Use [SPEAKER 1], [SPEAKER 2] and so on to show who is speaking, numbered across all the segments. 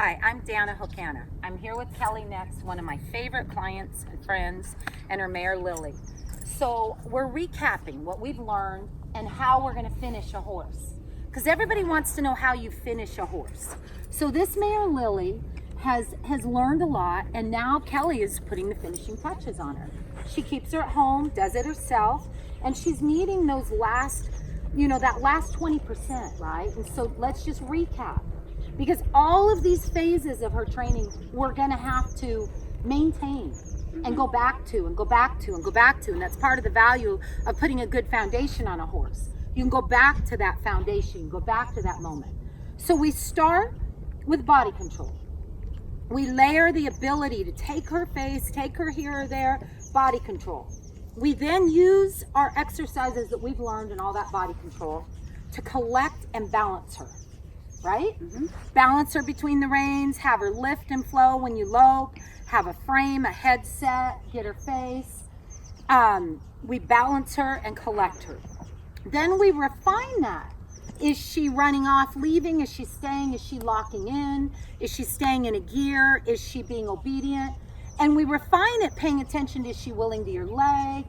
[SPEAKER 1] Hi, I'm Dana Hokana. I'm here with Kelly next, one of my favorite clients and friends, and her mare Lily. So we're recapping what we've learned and how we're going to finish a horse. Because everybody wants to know how you finish a horse. So this mare Lily has learned a lot, and now Kelly is putting the finishing touches on her. She keeps her at home, does it herself, and she's needing those last, that last 20%, right? And so let's just recap. Because all of these phases of her training, we're going to have to maintain and go back to and go back to and go back to. And that's part of the value of putting a good foundation on a horse. You can go back to that foundation, go back to that moment. So we start with body control. We layer the ability to take her face, take her here or there, body control. We then use our exercises that we've learned and all that body control to collect and balance her. Right? Balance her between the reins, have her lift and flow when you lope, have a frame, a headset, get her face. We balance her and collect her. Then we refine that. Is she running off, leaving? Is she staying? Is she locking in? Is she staying in a gear? Is she being obedient? And we refine it, paying attention to, is she willing to your leg?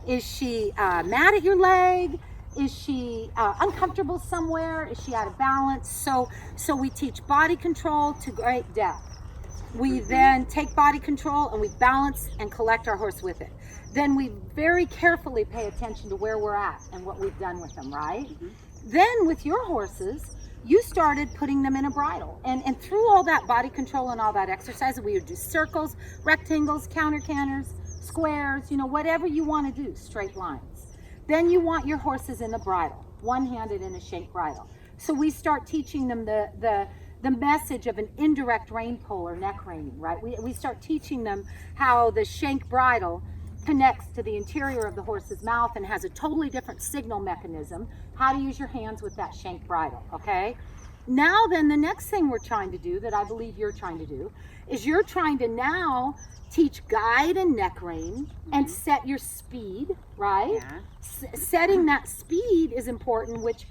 [SPEAKER 1] Is she mad at your leg? Is she uncomfortable somewhere? Is she out of balance? So we teach body control to great depth. We then take body control and we balance and collect our horse with it. Then we very carefully pay attention to where we're at and what we've done with them, right? Then with your horses, you started putting them in a bridle. And through all that body control and all that exercise, we would do circles, rectangles, counter canters, squares, whatever you want to do, straight lines. Then you want your horses in the bridle, one-handed in a shank bridle. So we start teaching them the message of an indirect rein pull or neck reining, right? We start teaching them how the shank bridle connects to the interior of the horse's mouth and has a totally different signal mechanism, how to use your hands with that shank bridle, okay? Now then, the next thing we're trying to do, that I believe you're trying to do, is you're trying to now teach guide and neck rein and set your speed, right? Yeah. Setting that speed is important, which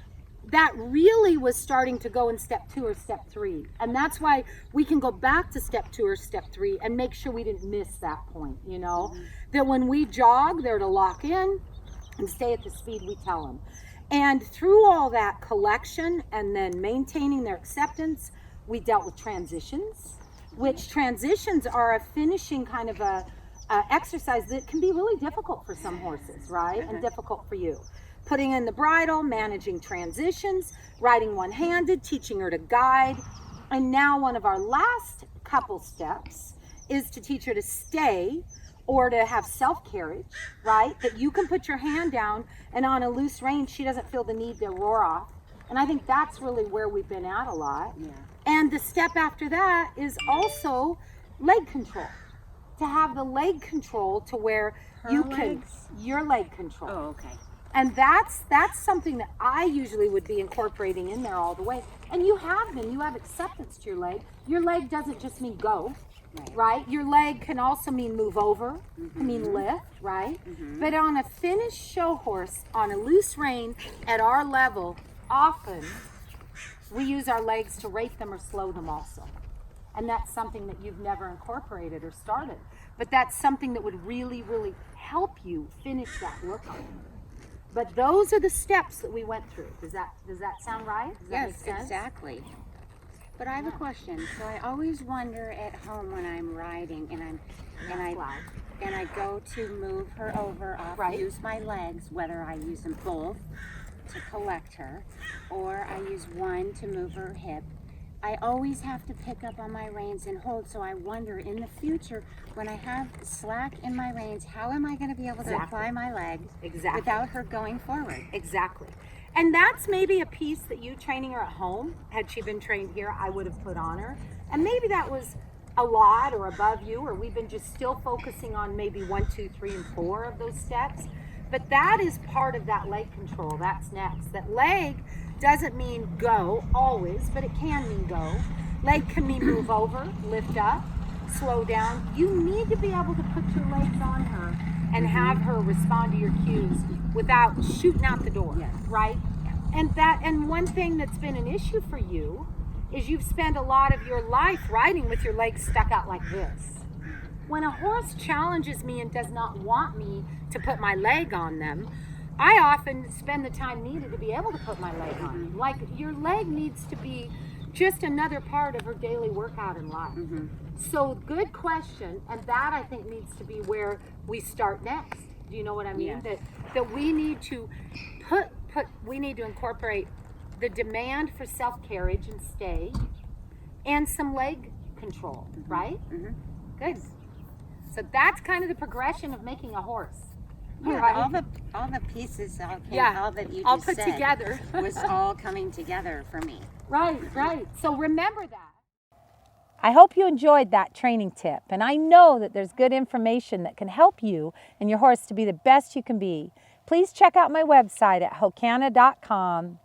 [SPEAKER 1] that really was starting to go in step 2 or step 3. And that's why we can go back to step 2 or step 3 and make sure we didn't miss that point, that when we jog, they're to lock in and stay at the speed we tell them. And through all that collection and then maintaining their acceptance, we dealt with transitions, which transitions are a finishing kind of a exercise that can be really difficult for some horses, right? And difficult for you. Putting in the bridle, managing transitions, riding one-handed, teaching her to guide. And now one of our last couple steps is to teach her to stay or to have self-carriage, right? That you can put your hand down and on a loose rein, she doesn't feel the need to roar off. And I think that's really where we've been at a lot. Yeah. And the step after that is also leg control. To have the leg control to where your leg control.
[SPEAKER 2] Oh, okay.
[SPEAKER 1] And that's something that I usually would be incorporating in there all the way. And you have acceptance to your leg. Your leg doesn't just mean go, right? Your leg can also mean move over, can mean lift, right? But on a finished show horse, on a loose rein at our level, often we use our legs to rate them or slow them also. And that's something that you've never incorporated or started. But that's something that would really, really help you finish that work on. But those are the steps that we went through. Does that sound right? Does that make sense?
[SPEAKER 2] Exactly. But I have a question. So I always wonder at home when I'm riding and I go to move her over, use my legs, whether I use them both to collect her or I use one to move her hip. I always have to pick up on my reins and hold, so I wonder in the future when I have slack in my reins, how am I going to be able to apply my legs without her going forward?
[SPEAKER 1] Exactly. And that's maybe a piece that you training her at home, had she been trained here, I would have put on her. And maybe that was a lot or above you, or we've been just still focusing on maybe 1, 2, 3, and 4 of those steps. But that is part of that leg control. That's next. That leg doesn't mean go always, but it can mean go. Leg can mean move over, lift up, slow down. You need to be able to put your legs on her and have her respond to your cues without shooting out the door, right? And one thing that's been an issue for you is you've spent a lot of your life riding with your legs stuck out like this. When a horse challenges me and does not want me to put my leg on them, I often spend the time needed to be able to put my leg on them. Like, your leg needs to be just another part of her daily workout in life. So good question, and that I think needs to be where we start next. Do you know what I mean?
[SPEAKER 2] Yes.
[SPEAKER 1] That we need to we need to incorporate the demand for self-carriage and stay, and some leg control, right? Good. So that's kind of the progression of making a horse.
[SPEAKER 2] Yeah,
[SPEAKER 1] right?
[SPEAKER 2] all the pieces, all that you
[SPEAKER 1] all
[SPEAKER 2] just
[SPEAKER 1] put
[SPEAKER 2] said
[SPEAKER 1] together.
[SPEAKER 2] was all coming together for me.
[SPEAKER 1] Right. So remember that.
[SPEAKER 3] I hope you enjoyed that training tip, and I know that there's good information that can help you and your horse to be the best you can be. Please check out my website at hokana.com